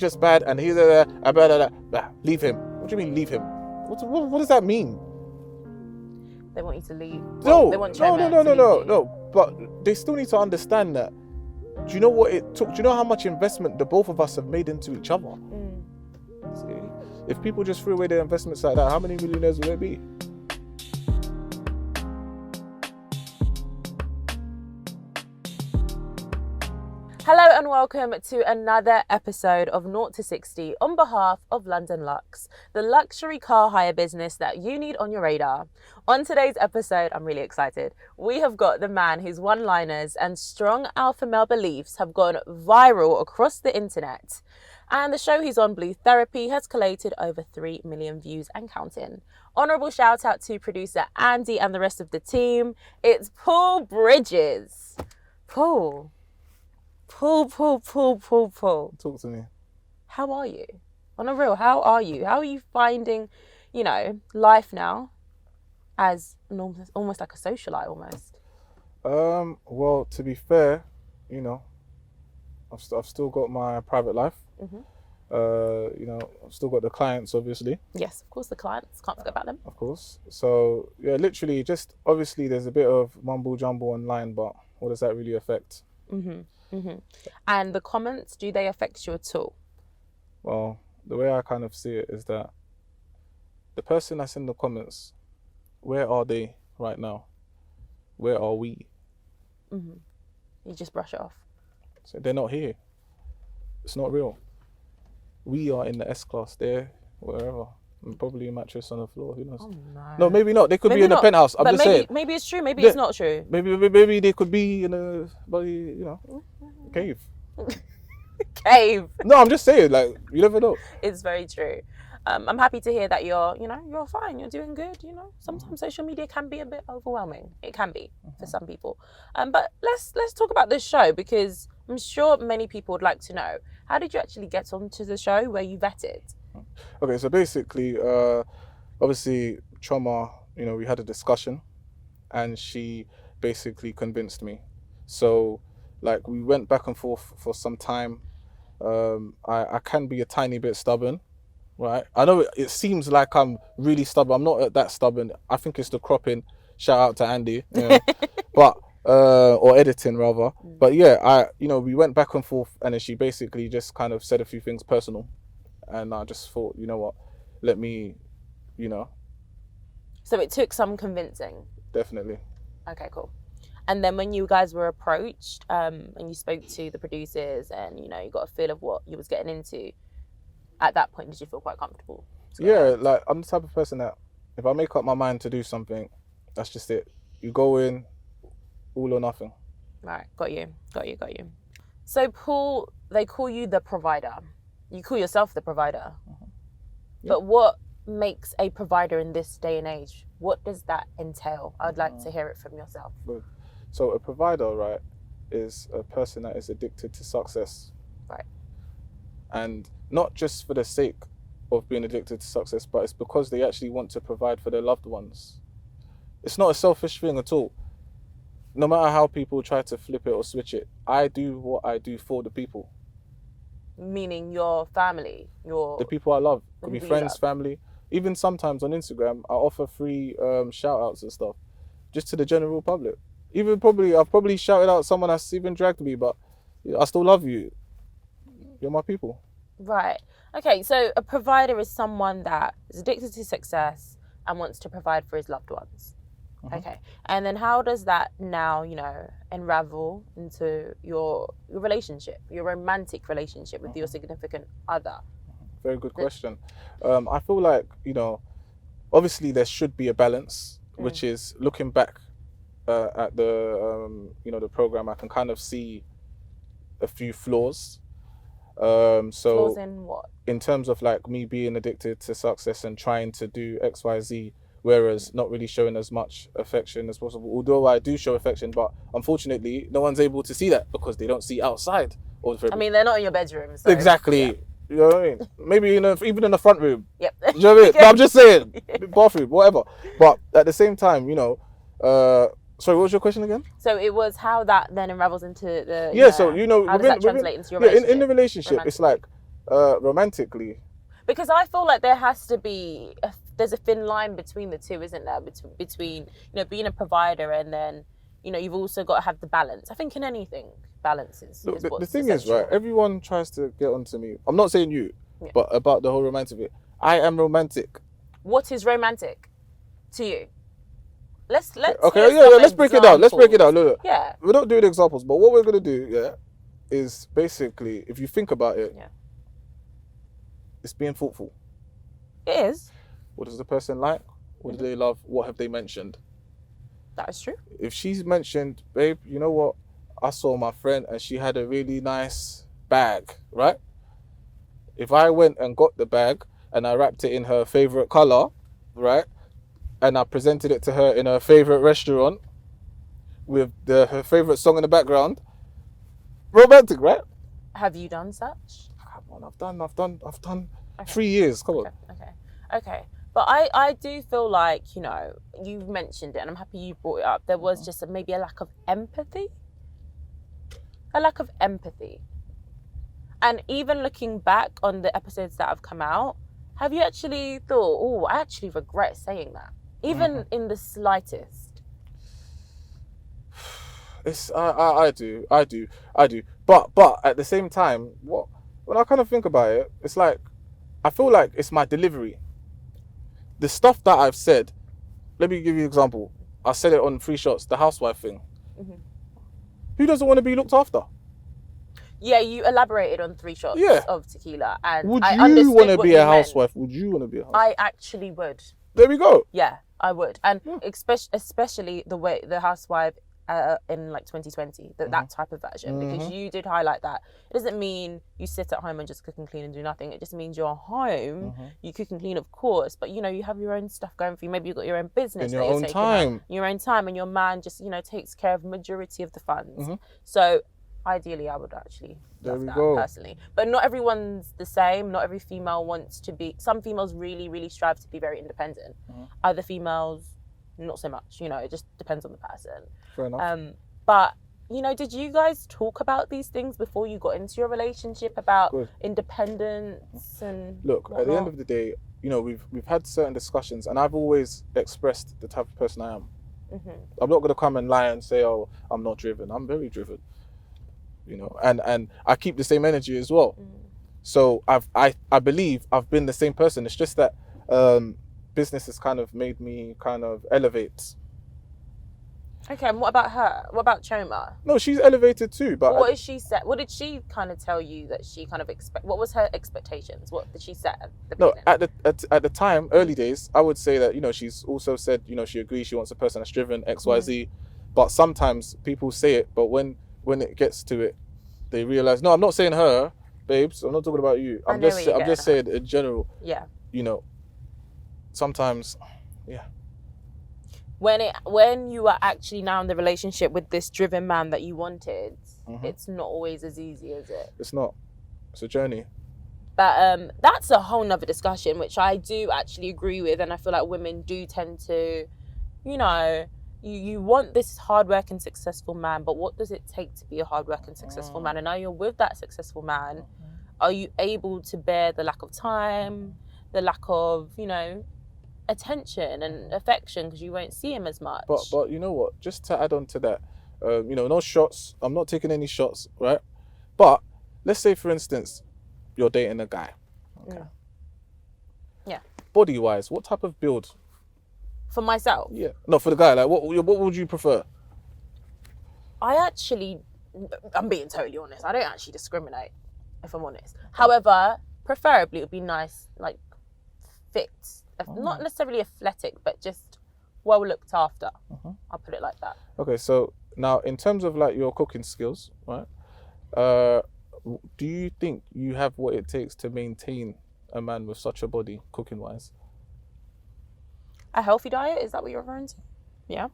just bad and he's leave him. What do you mean leave him? What does that mean? They want you to leave. No, they want no. But they still need to understand that. Do you know what it took? Do you know how much investment the both of us have made into each other? See? If people just threw away their investments like that, how many millionaires would there be? Hello and welcome to another episode of 0 to 60 on behalf of LDNLUX, the luxury car hire business that you need on your radar. On today's episode, I'm really excited. We have got the man whose one-liners and strong alpha male beliefs have gone viral across the internet. And the show he's on, Blue Therapy, has collated over 3 million views and counting. Honourable shout out to producer Andy and the rest of the team. It's Paul Bridges. Paul. Talk Talk to me. How are you? On a real, how are you? How are you finding, life now as almost like a socialite almost? Well, to be fair, I've still got my private life. I've still got the clients, obviously. Yes, of course, the clients. Can't forget about them. Of course. So, yeah, literally, just obviously there's a bit of mumble jumble online, but what does that really affect? And the comments, do they affect you at all? Well, the way I kind of see it is that the person that's in the comments, where are they right now? Where are we? You just brush it off. So they're not here. It's not real. We are in the S-class there, wherever. And probably a mattress on the floor, who knows? Oh, no. No, maybe not. They could be in a penthouse. I'm just saying. Maybe it's true. Maybe it's not true. Maybe they could be in a bloody, cave. Cave. No, I'm just saying, you never know. It's very true. I'm happy to hear that you're fine. You're doing good. Sometimes social media can be a bit overwhelming. It can be for some people. But let's talk about this show, because I'm sure many people would like to know, how did you actually get onto the show? Were you vetted? Okay, so basically, obviously, Trauma, we had a discussion and she basically convinced me. So, we went back and forth for some time. I can be a tiny bit stubborn, right? I know it seems like I'm really stubborn. I'm not that stubborn. I think it's the cropping. Shout out to Andy, but or editing rather. But yeah, we went back and forth, and then she basically just kind of said a few things personal. And I just thought, you know what, let me, So it took some convincing? Definitely. Okay, cool. And then when you guys were approached and you spoke to the producers and, you got a feel of what you was getting into, at that point, did you feel quite comfortable? Yeah, I'm the type of person that if I make up my mind to do something, that's just it. You go in, all or nothing. Right, got you. So Paul, they call you the provider. You call yourself the provider. Yeah. But what makes a provider in this day and age? What does that entail? I'd like to hear it from yourself. Good. So a provider, right, is a person that is addicted to success. Right. And not just for the sake of being addicted to success, but it's because they actually want to provide for their loved ones. It's not a selfish thing at all. No matter how people try to flip it or switch it, I do what I do for the people. Meaning your family, the people I love. Could be friends, family. Even sometimes on Instagram, I offer free shout outs and stuff, just to the general public. Even I've probably shouted out someone that's even dragged me, but I still love you. You're my people. Right. Okay, so a provider is someone that is addicted to success and wants to provide for his loved ones. Okay. And then how does that now, unravel into your relationship, your romantic relationship with your significant other? Very good question. I feel like, obviously there should be a balance, which is looking back at the, the program, I can kind of see a few flaws. Flaws in what? In terms of me being addicted to success and trying to do X, Y, Z, whereas not really showing as much affection as possible. Although I do show affection, but unfortunately, no one's able to see that because they don't see outside. I mean, they're not in your bedroom. So, exactly. Yeah. You know what I mean? Maybe even in the front room. Yep. You know what I mean? No, I'm just saying, bathroom, whatever. But at the same time, sorry, what was your question again? So it was how that then unravels into the. Yeah. So how does that translate into your relationship? In the relationship, romantic. it's like romantically. Because I feel like there has to be there's a thin line between the two, isn't there? Between being a provider and then you've also got to have the balance. I think in anything, balance is Look, the what's thing essential. is, right? Everyone tries to get onto me. I'm not saying you, Yeah. but about the whole romantic bit. I am romantic. What is romantic to you? Let's Okay, hear some let's break it down. Let's break it down. Look, Yeah. we're not doing examples, but what we're gonna do, is basically, if you think about it, it's being thoughtful. It is. What does the person like? What do they love? What have they mentioned? That is true. If she's mentioned, babe, you know what? I saw my friend and she had a really nice bag, right? If I went and got the bag and I wrapped it in her favorite color, right? And I presented it to her in her favorite restaurant with her favorite song in the background, romantic, right? Have you done such? Come on, I've done okay. 3 years. Come on. Okay. But I do feel like, you've mentioned it and I'm happy you brought it up. There was just maybe a lack of empathy. And even looking back on the episodes that have come out, have you actually thought, oh, I actually regret saying that? Even in the slightest. I do. But at the same time, when I kind of think about it, it's like, I feel like it's my delivery. The stuff that I've said, let me give you an example. I said it on 3 Shots, the housewife thing. Mm-hmm. Who doesn't want to be looked after? Yeah, you elaborated on 3 shots of tequila. And would I you want to be a meant. housewife? Would you want to be a housewife? I actually would. There we go. Yeah, I would. And especially the way the housewife in like 2020, that type of version, because you did highlight that. It doesn't mean you sit at home and just cook and clean and do nothing. It just means you're home, you cook and clean, of course, but you have your own stuff going for you. Maybe you've got your own business. In your own time. Your own time, and your man just, takes care of the majority of the funds. So ideally, I would actually love that personally. But not everyone's the same. Not every female wants to be. Some females really, really strive to be very independent. Other females, not so much. It just depends on the person. Fair enough. But did you guys talk about these things before you got into your relationship about independence and look? At the end of the day, we've had certain discussions, and I've always expressed the type of person I am. I'm not gonna come and lie and say, oh, I'm not driven. I'm very driven. And I keep the same energy as well. So I believe I've been the same person. It's just that business has kind of made me kind of elevate. Okay, and what about her? What about Choma? No, she's elevated too. But what is she set? What did she kind of tell you that she kind of expect? What was her expectations? What did she set at the beginning? At the time, early days, I would say that she's also said she agrees she wants a person that's driven X, Y, Z. But sometimes people say it, but when it gets to it, they realize, no, I'm not saying her, babes. I'm not talking about you. I'm just saying in general. Yeah. Sometimes, yeah. When you are actually now in the relationship with this driven man that you wanted, it's not always as easy, is it? It's not. It's a journey. But that's a whole nother discussion, which I do actually agree with, and I feel like women do tend to, you want this hard-working, successful man, but what does it take to be a hard-working, successful man? And now you're with that successful man, are you able to bear the lack of time, the lack of, attention and affection, because you won't see him as much? But you know what? Just to add on to that, no shots. I'm not taking any shots, right? But let's say, for instance, you're dating a guy. Okay. Yeah. Body-wise, what type of build? For myself? Yeah. No, for the guy. Like, what would you prefer? I'm being totally honest. I don't actually discriminate, if I'm honest. However, preferably it would be nice, like, fit. Not necessarily athletic, but just well looked after. I'll put it like that. Okay, so now in terms of like your cooking skills, right? Do you think you have what it takes to maintain a man with such a body, cooking wise? A healthy diet, is that what you're referring to? Yeah.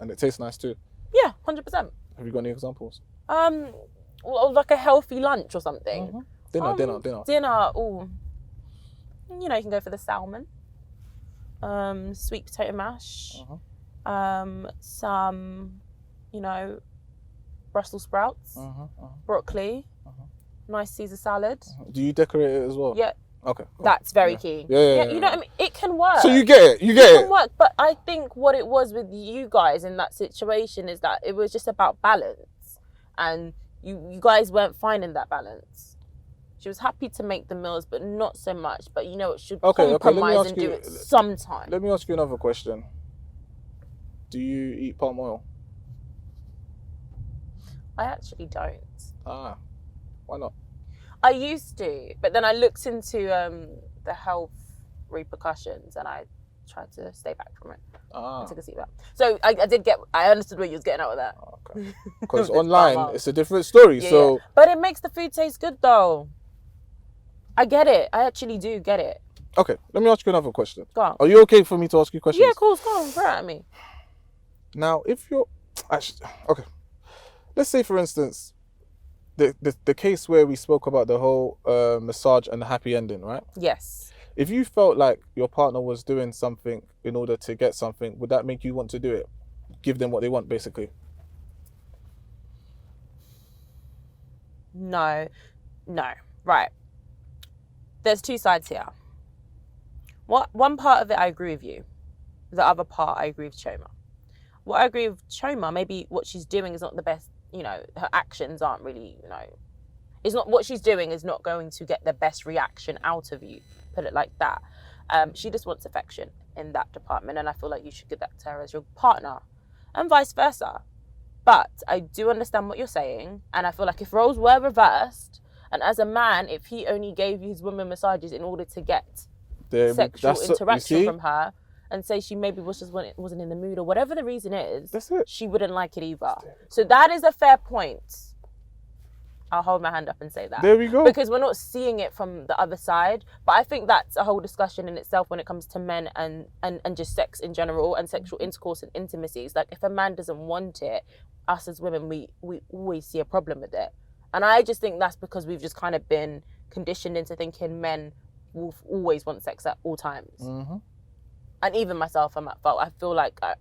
And it tastes nice too? Yeah, 100%. Have you got any examples? Like a healthy lunch or something. Dinner. Dinner, ooh. You can go for the salmon. Sweet potato mash. Some, Brussels sprouts. Broccoli. nice Caesar salad. Do you decorate it as well? Yeah. Okay. Cool. That's very key. Yeah. You know what I mean? It can work. So you get it. It can work. But I think what it was with you guys in that situation is that it was just about balance. And you guys weren't finding that balance. She was happy to make the meals, but not so much. But you know, it should compromise and do it sometime. Let me ask you another question. Do you eat palm oil? I actually don't. Ah, why not? I used to, but then I looked into the health repercussions and I tried to stay back from it. I took a seat back. So I understood what you was getting out of that. Okay. Because online, it's a different story. Yeah. But it makes the food taste good though. I get it. I actually do get it. Okay, let me ask you another question. Go on. Are you okay for me to ask you questions? Yeah, of course. Go on, throw it at me. Now, if you're... Actually, okay. Let's say, for instance, the case where we spoke about the whole massage and the happy ending, right? Yes. If you felt like your partner was doing something in order to get something, would that make you want to do it? Give them what they want, basically? No. Right. There's two sides here. One part of it, I agree with you. The other part, I agree with Choma. What I agree with Choma, maybe what she's doing is not the best, you know, her actions aren't really, you know, it's not what she's doing is not going to get the best reaction out of you, put it like that. She just wants affection in that department, and I feel like you should give that to her as your partner, and vice versa. But I do understand what you're saying, and I feel like if roles were reversed, and as a man, if he only gave his woman massages in order to get sexual interaction from her, and say she maybe wasn't in the mood or whatever the reason is, that's it. She wouldn't like it either. So that is a fair point. I'll hold my hand up and say that. There we go. Because we're not seeing it from the other side. But I think that's a whole discussion in itself when it comes to men and just sex in general and sexual intercourse and intimacies. Like if a man doesn't want it, us as women, we always see a problem with it. And I just think that's because we've just kind of been conditioned into thinking men will always want sex at all times. Mm-hmm. And even myself, I'm at fault. I feel like, a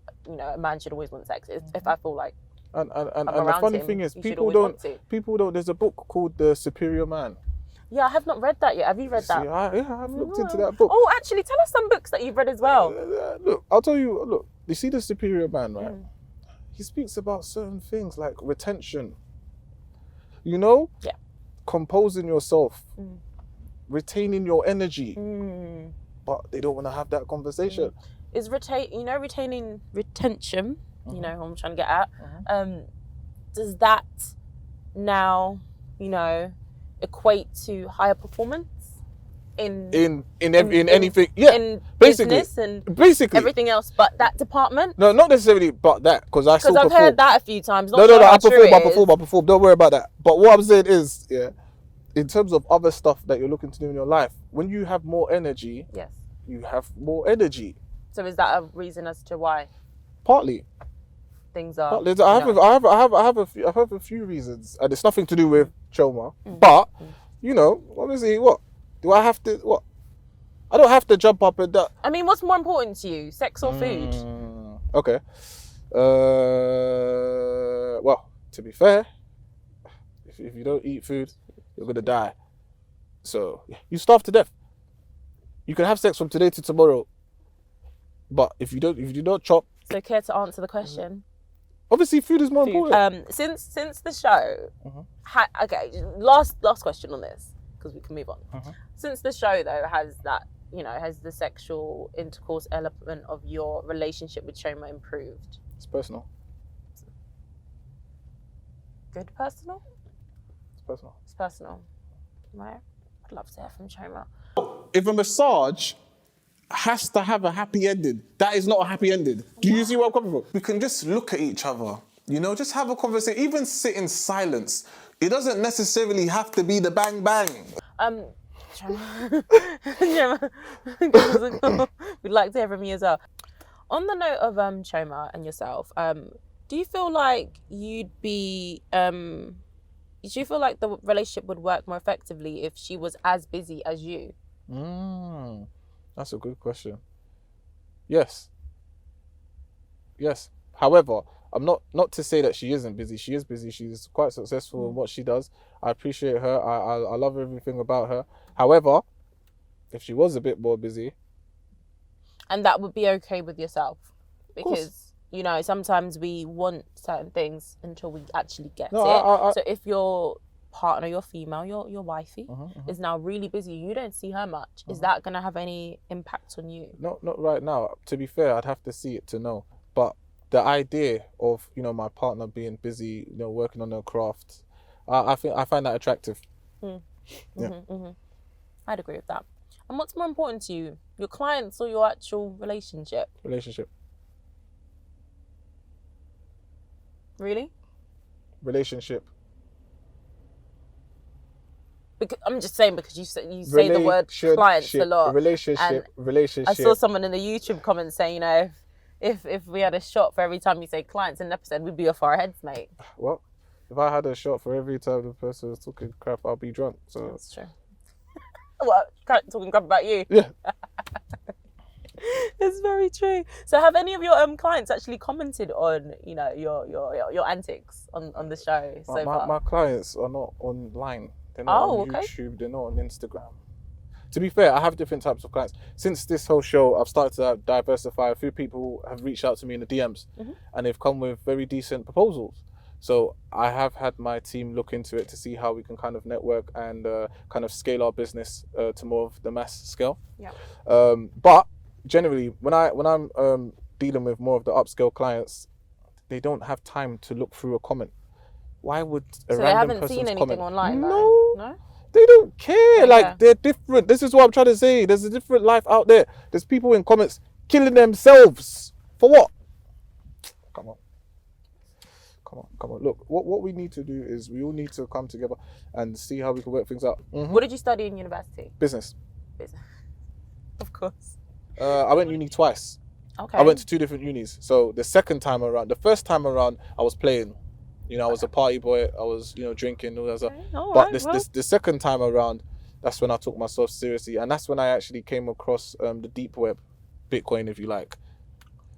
man should always want sex. If I feel like And the funny thing is, people don't. There's a book called The Superior Man. Yeah, I have not read that yet. Have you read that? I've looked into that book. Oh, actually, tell us some books that you've read as well. Look, I'll tell you. Look, you see The Superior Man, right? He speaks about certain things like retention. You know? Yeah. Composing yourself. Retaining your energy. But they don't want to have that conversation. Is retaining retention, you know what I'm trying to get at, does that now, equate to higher performance in anything? Yeah, in basically, business and everything else but that department? No, not necessarily but that, because I've heard that a few times. No, I perform. Don't worry about that. But what I'm saying is, in terms of other stuff that you're looking to do in your life, when you have more energy, yes, you have more energy. So is that a reason as to why? Partly. Things are. I have a few reasons, and it's nothing to do with Choma. But obviously, what do I have to? What I don't have to jump up and down. I mean, what's more important to you, sex or food? Okay. Well, to be fair, if you don't eat food, you're gonna die. So you starve to death. You can have sex from today to tomorrow, but if you do not chop. So care to answer the question? Obviously, food is more important. Since the show, last question on this because we can move on. Since the show though has the sexual intercourse element of your relationship with Choma improved? It's personal. Good personal? It's personal. It's personal. Right. I'd love to hear from Choma. If a massage has to have a happy ending, that is not a happy ending. Do you see where I'm coming from? We can just look at each other, just have a conversation, even sit in silence. It doesn't necessarily have to be the bang bang. We'd like to hear from you as well. On the note of Choma and yourself, do you feel like do you feel like the relationship would work more effectively if she was as busy as you? That's a good question. Yes. However, I'm not to say that she isn't busy. She is busy. She's quite successful in what she does. I appreciate her. I love everything about her. However, if she was a bit more busy, and that would be okay with yourself, of course. because you know sometimes we want certain things until we actually get No, it. So if your partner, your female, your wifey is now really busy, you don't see her much. Is that gonna have any impact on you? not right now. To be fair, I'd have to see it to know. But the idea of, you know, my partner being busy, you know, working on her craft, I find that attractive. Yeah. I'd agree with that. And what's more important to you, your clients or your actual relationship? Relationship. Really? Relationship. Because I'm just saying, because you say the word clients a lot. Relationship. I saw someone in the YouTube comments saying, you know, if we had a shot for every time you say clients in an episode, we'd be off our heads, mate. Well, if I had a shot for every time the person was talking crap, I'll be drunk. So that's true. Well, talking crap about you. Yeah. It's very true. So have any of your clients actually commented on, you know, your antics on the show so far? My clients are not online. They're not on YouTube. They're not on Instagram. To be fair, I have different types of clients. Since this whole show, I've started to diversify. A few people have reached out to me in the DMs and they've come with very decent proposals. So I have had my team look into it to see how we can kind of network and kind of scale our business to more of the mass scale. Yeah. But generally, when I'm dealing with more of the upscale clients, they don't have time to look through a comment. Why would a random person's comment? So they haven't seen anything online? No. They don't care. Like, they're different. This is what I'm trying to say. There's a different life out there. There's people in comments killing themselves. For what? Come on. Look, what we need to do is we all need to come together and see how we can work things out. What did you study in university? Business. Of course. I went uni twice. Okay. I went to 2 different unis. So the first time around, I was playing. You know, I was a party boy. I was, you know, drinking. All that stuff. But the second time around, that's when I took myself seriously, and that's when I actually came across the deep web, Bitcoin, if you like.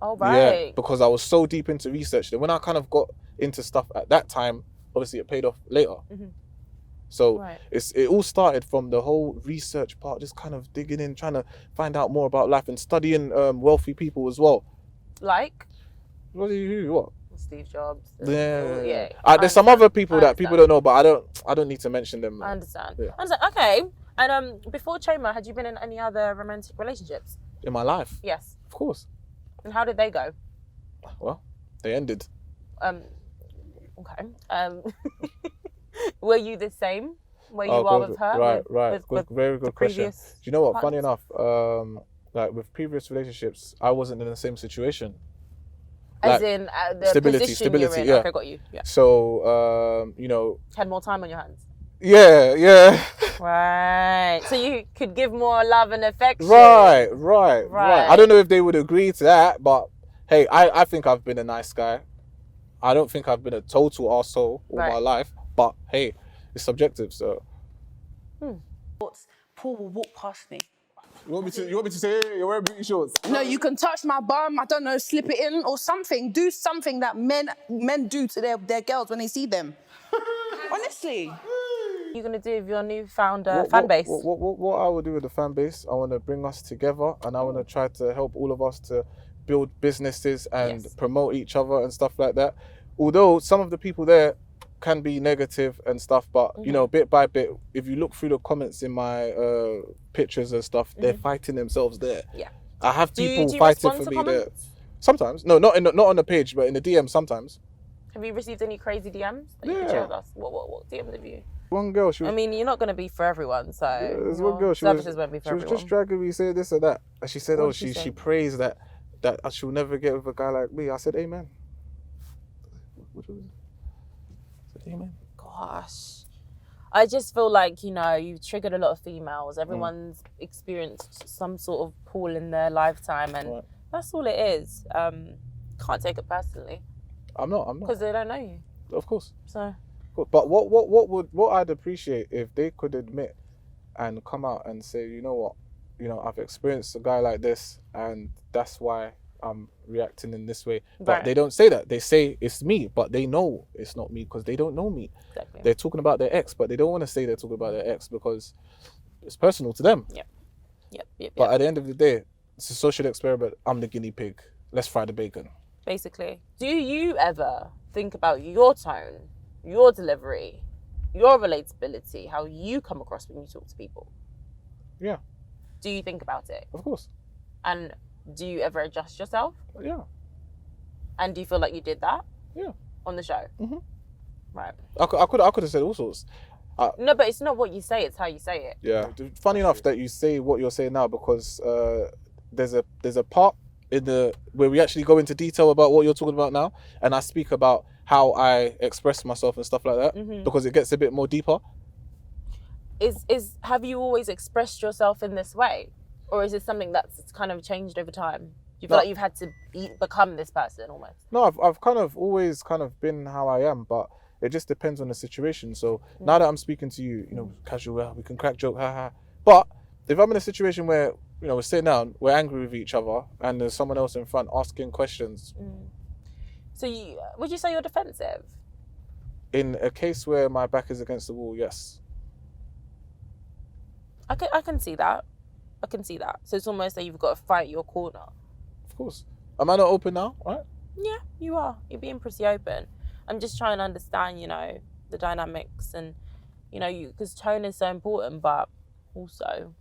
Oh, right. Yeah, because I was so deep into research that when I kind of got into stuff at that time, obviously it paid off later. So it all started from the whole research part, just kind of digging in, trying to find out more about life and studying wealthy people as well. Like? What? Steve Jobs. Yeah. There's some other people that people don't know, but I don't need to mention them. I understand. Yeah. Okay. And before Choma, had you been in any other romantic relationships? In my life? Yes. Of course. And how did they go? Well, they ended. Okay. Were you the same where you are with her? Right. Very good question. Do you know what? Funny enough, like with previous relationships, I wasn't in the same situation. As in the stability, you're in. Yeah. Okay, got you. Yeah. So, you know, had more time on your hands. Yeah. Right. So you could give more love and affection. Right. I don't know if they would agree to that, but hey, I think I've been a nice guy. I don't think I've been a total arsehole all my life, but hey, it's subjective, so. Paul will walk past me. You want me to say, hey, you're wearing booty shorts? No, you can touch my bum, I don't know, slip it in or something. Do something that men do to their girls when they see them. Honestly. What are you going to do with your newfound fan base? What I will do with the fan base, I want to bring us together and I want to try to help all of us to build businesses and promote each other and stuff like that. Although some of the people there can be negative and stuff, but you know, bit by bit, if you look through the comments in my pictures and stuff, they're fighting themselves there. Yeah. I have people fighting for me there. Sometimes. No, not on the page, but in the DM sometimes. Have you received any crazy DMs that you can share with us? What DMs have you? One girl, she was, I mean, you're not going to be for everyone, so there's one girl, services won't be for everyone. She was just dragging me, saying this and that. And she said, she prays that she'll never get with a guy like me. I said, amen. What was it? I said, amen. Gosh. I just feel like, you know, you've triggered a lot of females. Everyone's experienced some sort of pull in their lifetime, and that's all it is. Can't take it personally. I'm not. Because they don't know you. Of course. So. But what I'd appreciate if they could admit and come out and say, you know what, you know, I've experienced a guy like this, and that's why I'm reacting in this way. But Right. they don't say that. They say it's me, but they know it's not me because they don't know me. Exactly. They're talking about their ex, but they don't want to say they're talking about their ex because it's personal to them. Yep. But at the end of the day, it's a social experiment. I'm the guinea pig. Let's fry the bacon. Basically, do you ever think about your tone, your delivery, your relatability, how you come across when you talk to people? Yeah, Do you think about it? of course. And do you ever adjust yourself? Yeah, And do you feel like you did that? Yeah. On the show? Mhm. Right. I could have said all sorts. No, but it's not what you say, it's how you say it. Yeah. Funny enough that you say what you're saying now because there's a part in the where we actually go into detail about what you're talking about now, and I speak about how I express myself and stuff like that Mhm. because it gets a bit more deeper. Have you always expressed yourself in this way? Or is it something that's kind of changed over time? Do you feel No. like you've had to become this person almost? No, I've kind of always kind of been how I am, but it just depends on the situation. So now that I'm speaking to you, you know, casual, we can crack joke, haha. But if I'm in a situation where, you know, we're sitting down, we're angry with each other, and there's someone else in front asking questions, So would you say you're defensive? in a case where my back is against the wall, yes. I can see that. I can see that. So it's almost like you've got to fight your corner. Of course. Am I not open now? Right? Yeah, you are. You're being pretty open. I'm just trying to understand, you know, the dynamics and, you know, because tone is so important, but also,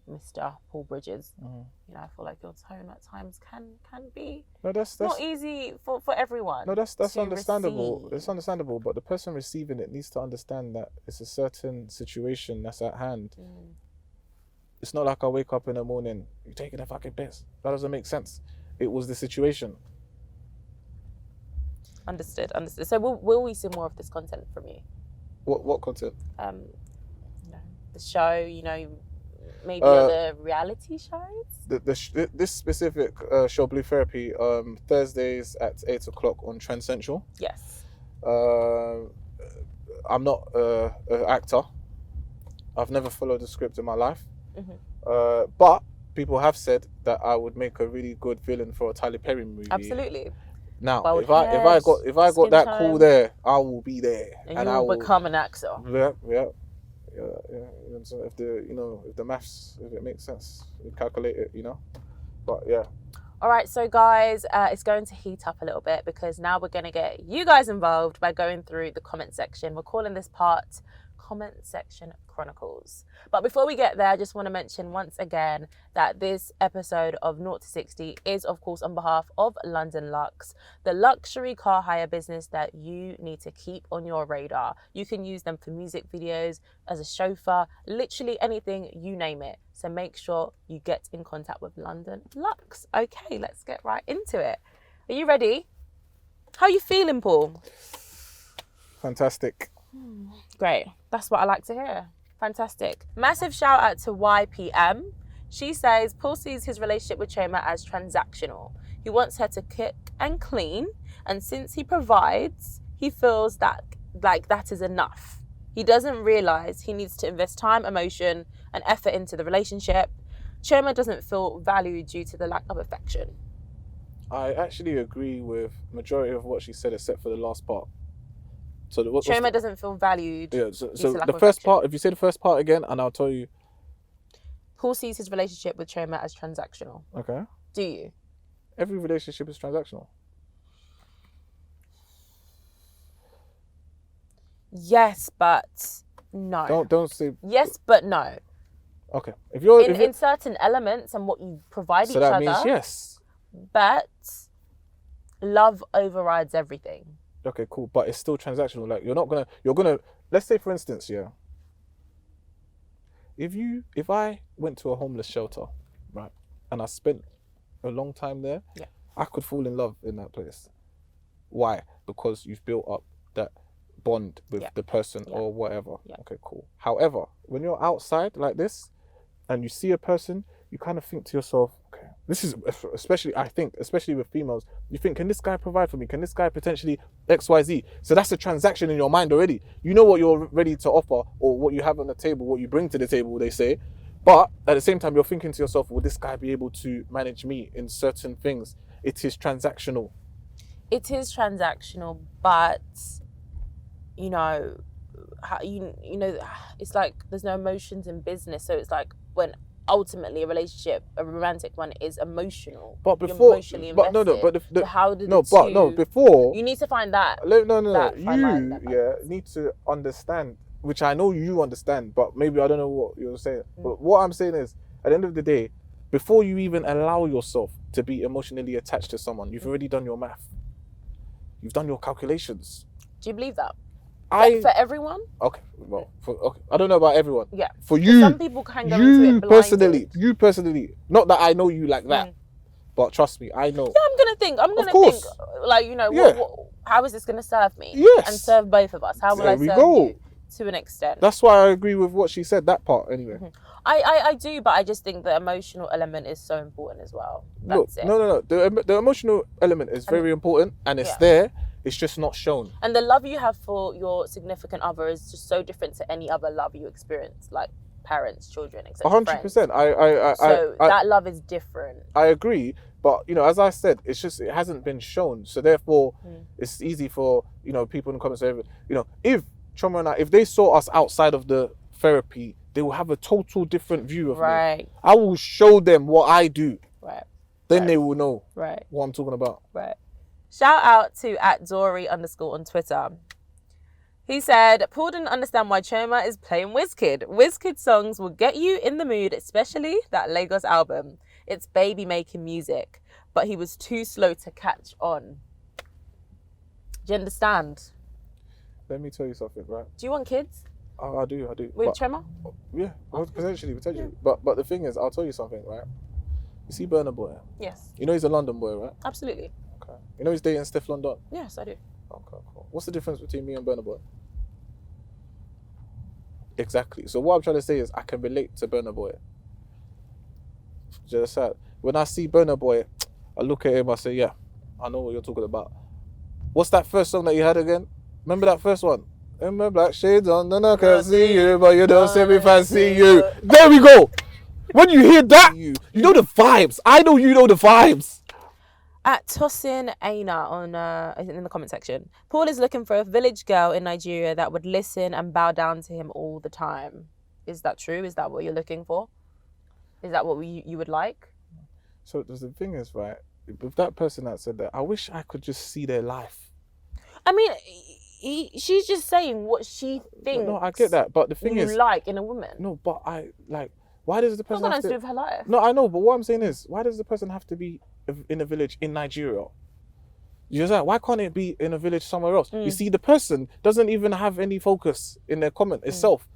Mr. Paul Bridges, you know, I feel like your tone at times can be No, that's not easy for everyone. no, that's to understandable. receive. It's understandable, but the person receiving it needs to understand that it's a certain situation that's at hand. It's not like I wake up in the morning, you're taking a fucking piss. That doesn't make sense. It was the situation. Understood. So will we see more of this content from you? What content? You know, the show, you know, maybe other reality shows? This specific show, Blue Therapy, Thursdays at 8 o'clock on Trend Central. Yes. I'm not an actor. I've never followed the script in my life. But people have said that I would make a really good villain for a Tyler Perry movie. Absolutely. Now, Bald if I got skin that tone. call there, I will be there, And I you'll will become an actor. Yeah. So if the maths, if it makes sense, you calculate it, you know. But yeah. All right, so guys, it's going to heat up a little bit because now we're going to get you guys involved by going through the comment section. We're calling this part Comment Section Chronicles. But before we get there, I just want to mention once again that this episode of 0 to 60 is, of course, on behalf of LDNLUX, the luxury car hire business that you need to keep on your radar. You can use them for music videos, as a chauffeur, literally anything, you name it. So make sure you get in contact with LDNLUX. Okay, let's get right into it. Are you ready? How are you feeling, Paul? Fantastic. Great. That's what I like to hear. Fantastic. Massive shout out to YPM. She says Paul sees his relationship with Choma as transactional. He wants her to cook and clean, and since he provides, he feels that that is enough. He doesn't realize he needs to invest time, emotion, and effort into the relationship. Choma doesn't feel valued due to the lack of affection. I actually agree with majority of what she said, except for the last part. So Choma doesn't feel valued. Yeah. So due to lack the of first affection. part. If you say the first part again, and I'll tell you. Paul sees his relationship with Choma as transactional. Okay. Do you? Every relationship is transactional. Yes, but no. Don't say. Yes, but no. Okay. If you're In certain elements and what you provide so each that other. means yes. But love overrides everything. Okay, cool. But it's still transactional. Like you're gonna. Let's say, for instance, yeah. If I went to a homeless shelter, right, and I spent a long time there, Yeah. I could fall in love in that place. Why? Because you've built up that bond with Yeah. the person Yeah. or whatever. Yeah. Okay, cool. However, when you're outside like this, and you see a person, you kind of think to yourself, okay, this is especially with females, you think, can this guy provide for me? Can this guy potentially XYZ? So that's a transaction in your mind already. You know what you're ready to offer or what you have on the table, what you bring to the table, they say. But at the same time, you're thinking to yourself, will this guy be able to manage me in certain things? It is transactional. It is transactional, but you know, you know, it's like there's no emotions in business. So it's like when ultimately a relationship, a romantic one, is emotional. But You're before, emotionally but no, invested. but So how did no, the but two? no, before. You need to find that. No. that fine line, that You need to understand, which I know you understand, but maybe I don't know what you're saying. But what I'm saying is, at the end of the day, before you even allow yourself to be emotionally attached to someone, you've already done your math. You've done your calculations. Do you believe that? For everyone? Okay, well, I don't know about everyone. Yeah. For you, some people can go into it blinded. You personally, not that I know you like that, but trust me, I know. Yeah, I'm gonna think, like, you know, how is this gonna serve me? Yes. And serve both of us? How will I serve you to an extent? That's why I agree with what she said, that part, anyway. I do, but I just think the emotional element is so important as well. That's it. No. The emotional element is very important, and it's there. It's just not shown. And the love you have for your significant other is just so different to any other love you experience, like parents, children, etc. 100%. So that love is different. I agree, but you know, as I said, it hasn't been shown. So therefore, it's easy for people in the comments. If Choma and if they saw us outside of the therapy, they will have a total different view of me. I will show them what I do. Right. Then they will know what I'm talking about. Right. Shout out to @Dory_ on Twitter. He said, Paul didn't understand why Choma is playing Wizkid. Wizkid songs will get you in the mood, especially that Lagos album. It's baby making music, but he was too slow to catch on. Do you understand? Let me tell you something, right? Do you want kids? I do. With Choma? Yeah, potentially. Yeah. But the thing is, I'll tell you something, right? You see Burna Boy? Yes. You know he's a London boy, right? Absolutely. Okay. You know he's dating Steph London? Yes, I do. Okay, cool. What's the difference between me and Burna Boy? Exactly. So what I'm trying to say is I can relate to Burna Boy. Just that when I see Burna Boy, I look at him, I say, yeah, I know what you're talking about. What's that first song that you had again? Remember that first one? Remember Black Shades on, then I can see you, but you don't see me if I see you. There we go. When you hear that, you know the vibes. I know you know the vibes. @Tosin Aina in the comment section. Paul is looking for a village girl in Nigeria that would listen and bow down to him all the time. Is that true? Is that what you're looking for? Is that what you would like? So the thing is, right, with that person that said that, I wish I could just see their life. I mean, she's just saying what she thinks. No, I get that, but the thing is, like in a woman. No, but why does the person have have to to do with her life? No, I know, but what I'm saying is, why does the person have to be in a village in Nigeria? You know, why can't it be in a village somewhere else? You see, the person doesn't even have any focus in their comment itself.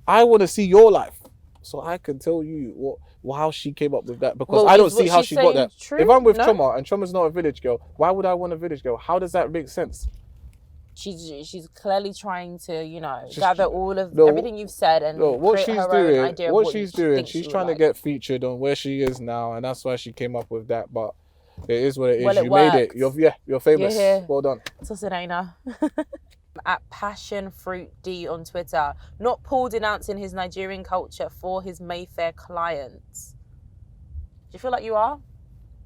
I want to see your life, so I can tell you how she came up with that, because I don't see how she got that. True? If I'm with Choma and Choma's not a village girl, why would I want a village girl? How does that make sense? She's clearly trying to, gather all of everything you've said and create her own idea of what she's doing, she's trying to get featured on where she is now, and that's why she came up with that. But it is what it is. You made it. You're famous. You're here. Well done. Tosin @PassionFruitD on Twitter. Not Paul denouncing his Nigerian culture for his Mayfair clients. Do you feel like you are?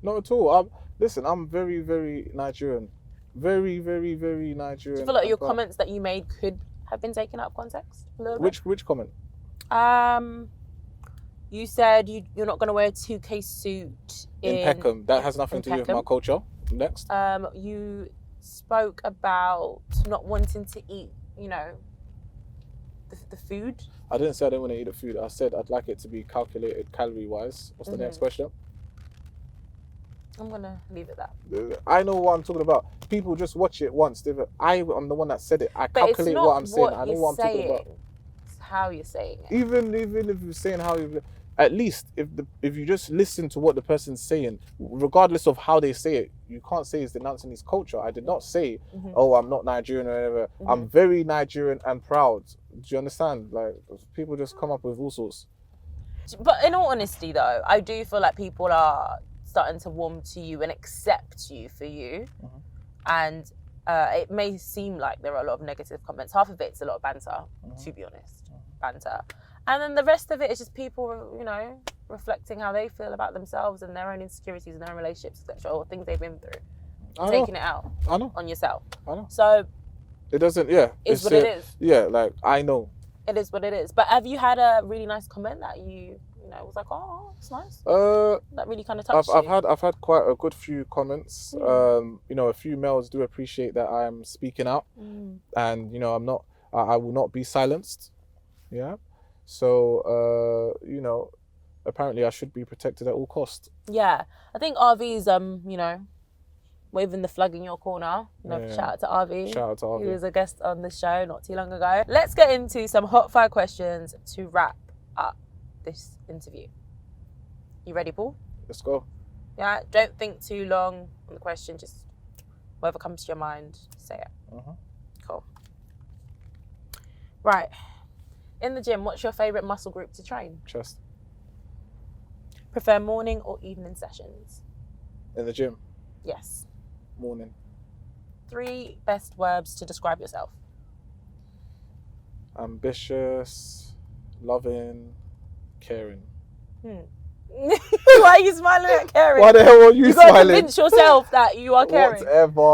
Not at all. Listen, I'm very, very Nigerian. Very, very, very Nigerian. Do you feel like your comments that you made could have been taken out of context a little bit? Which comment? You said you're not going to wear a 2K suit in Peckham. That has nothing to do with my culture. Next. You spoke about not wanting to eat, the food. I didn't say I didn't want to eat the food. I said I'd like it to be calculated calorie-wise. What's the next question? I'm going to leave it that. I know what I'm talking about. People just watch it once. I'm the one that said it. I calculate what I'm saying. I know what I'm talking about. It's how you're saying it. Even if you're saying how you... At least if you just listen to what the person's saying, regardless of how they say it, you can't say it's denouncing his culture. I did not say, oh, I'm not Nigerian or whatever. I'm very Nigerian and proud. Do you understand? Like, people just come up with all sorts. But in all honesty, though, I do feel like people are starting to warm to you and accept you for you. And it may seem like there are a lot of negative comments. Half of it's a lot of banter, to be honest. Banter. And then the rest of it is just people, you know, reflecting how they feel about themselves and their own insecurities and their own relationships, etc., or things they've been through. Taking it out on yourself. I know. So it doesn't, yeah. It's what it is. Yeah, like, I know. It is what it is. But have you had a really nice comment that you know, was like, oh, it's nice? That really kind of touched you? I've had quite a good few comments. You know, a few males do appreciate that I'm speaking out. And, you know, I will not be silenced. Yeah. So, you know, apparently I should be protected at all costs. Yeah. I think RV's, you know, waving the flag in your corner. You know, shout out to RV. Shout out to RV. He was a guest on the show not too long ago. Let's get into some hot fire questions to wrap up this interview. You ready, Paul? Let's go. Yeah. Don't think too long on the question. Just whatever comes to your mind, say it. Cool. Right. In the gym, what's your favourite muscle group to train? Chest. Prefer morning or evening sessions? In the gym? Yes. Morning. 3 best words to describe yourself? Ambitious, loving, caring. Why are you smiling at caring? Why the hell are you You smiling? gotta convince yourself that you are caring. Whatever.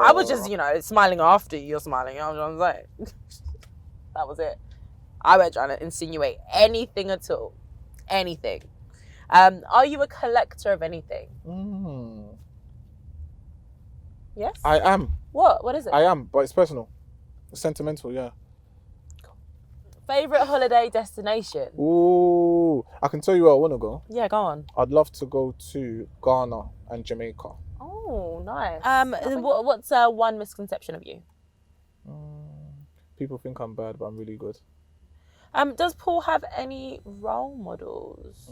I was just, you know, smiling after you're smiling. You know what I'm saying? That was it. I wasn't trying to insinuate anything at all. Anything. Are you a collector of anything? Yes? I am. What? What is it? I am, but it's personal. It's sentimental, yeah. Favourite holiday destination? Ooh, I can tell you where I want to go. Yeah, go on. I'd love to go to Ghana and Jamaica. Oh, nice. What's one misconception of you? People think I'm bad, but I'm really good. Does Paul have any role models?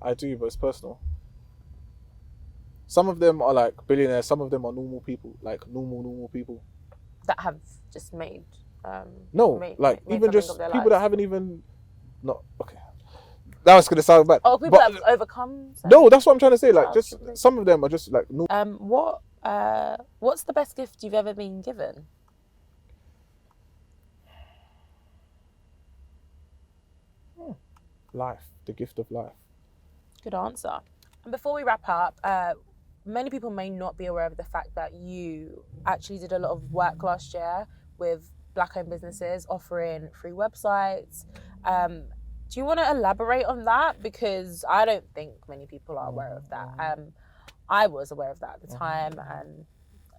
I do, but it's personal. Some of them are like billionaires, some of them are normal people, like normal people. That have just made... like even just of their people lives. that haven't even... No, okay. That was going to sound bad. Oh, people that have overcome... No, that's what I'm trying to say. Like, just some of them are just like... What's the best gift you've ever been given? Life, the gift of life. Good answer. And before we wrap up, many people may not be aware of the fact that you actually did a lot of work last year with Black-owned businesses offering free websites. Do you want to elaborate on that? Because I don't think many people are aware of that. I was aware of that at the time, and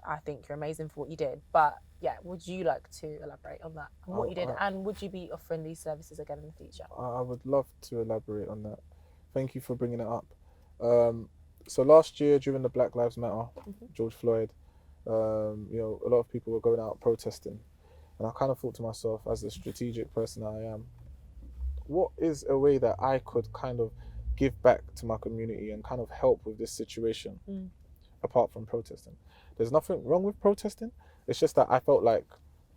I think you're amazing for what you did. But yeah, would you like to elaborate on that and what you did? And would you be offering these services again in the future? I would love to elaborate on that. Thank you for bringing it up. So last year during the Black Lives Matter, George Floyd, you know, a lot of people were going out protesting. And I kind of thought to myself, as the strategic person I am, what is a way that I could kind of give back to my community and kind of help with this situation, apart from protesting? There's nothing wrong with protesting. It's just that I felt like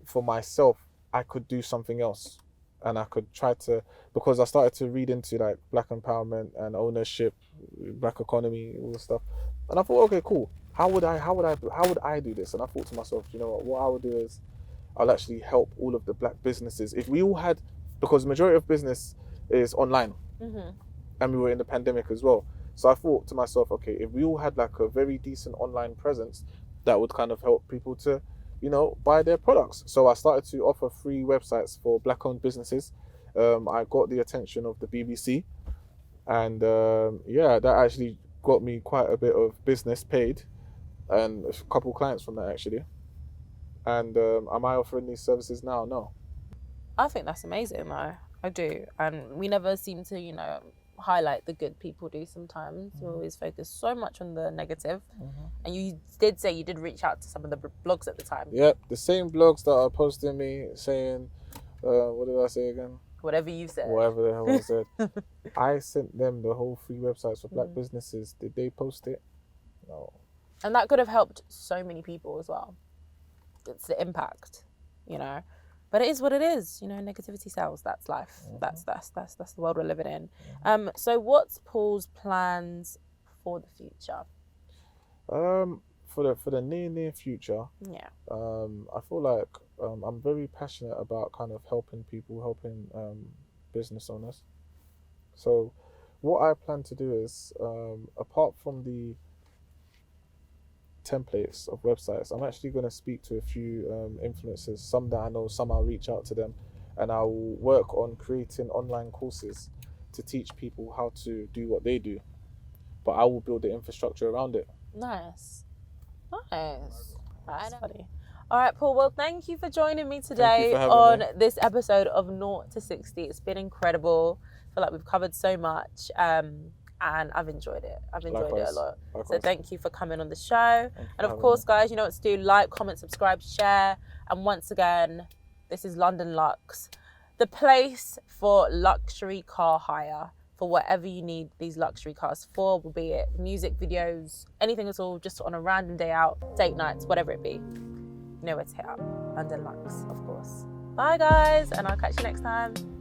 for myself, I could do something else. And I could try to, because I started to read into like Black empowerment and ownership, Black economy, all this stuff. And I thought, okay, cool. How would I do this? And I thought to myself, you know what I would do is I'll actually help all of the Black businesses. If we all had, because the majority of business is online, and we were in the pandemic as well. So I thought to myself, okay, if we all had like a very decent online presence, that would kind of help people to, you know, buy their products. So I started to offer free websites for Black-owned businesses. I got the attention of the BBC, and yeah, that actually got me quite a bit of business paid, and a couple clients from that actually. And am I offering these services now? No. I think that's amazing though. I do. And we never seem to, you know, highlight the good people do sometimes. We always focus so much on the negative. And you did say you did reach out to some of the blogs at the time. Yep, the same blogs that are posting me saying, what did I say again? Whatever you said. Whatever the hell I said. I sent them the whole free websites for Black businesses. Did they post it? No. And that could have helped so many people as well. It's the impact, you know. But it is what it is, you know. Negativity sells. That's life. That's the world we're living in. So, what's Paul's plans for the future? for the near future, Yeah. I feel like I'm very passionate about kind of helping people, helping business owners. So what I plan to do is, apart from the templates of websites, I'm actually going to speak to a few influencers, some that I know, some I'll reach out to them, and I'll work on creating online courses to teach people how to do what they do, but I will build the infrastructure around it. Nice. That's funny. All right, Paul. Well, thank you for joining me today for having on me. this episode of 0 to 60. It's been incredible. I feel like we've covered so much, and I've enjoyed it. I've enjoyed it a Likewise. lot. So Likewise. thank you for coming on the show. Thank you And for of having course, me. guys, you know what to do. Like, comment, subscribe, share. And once again, this is London Lux, the place for luxury car hire. For whatever you need these luxury cars for, will be it music videos, anything at all, just on a random day out, date nights, whatever it be. You know where to hit up. London Lux, of course. Bye, guys, and I'll catch you next time.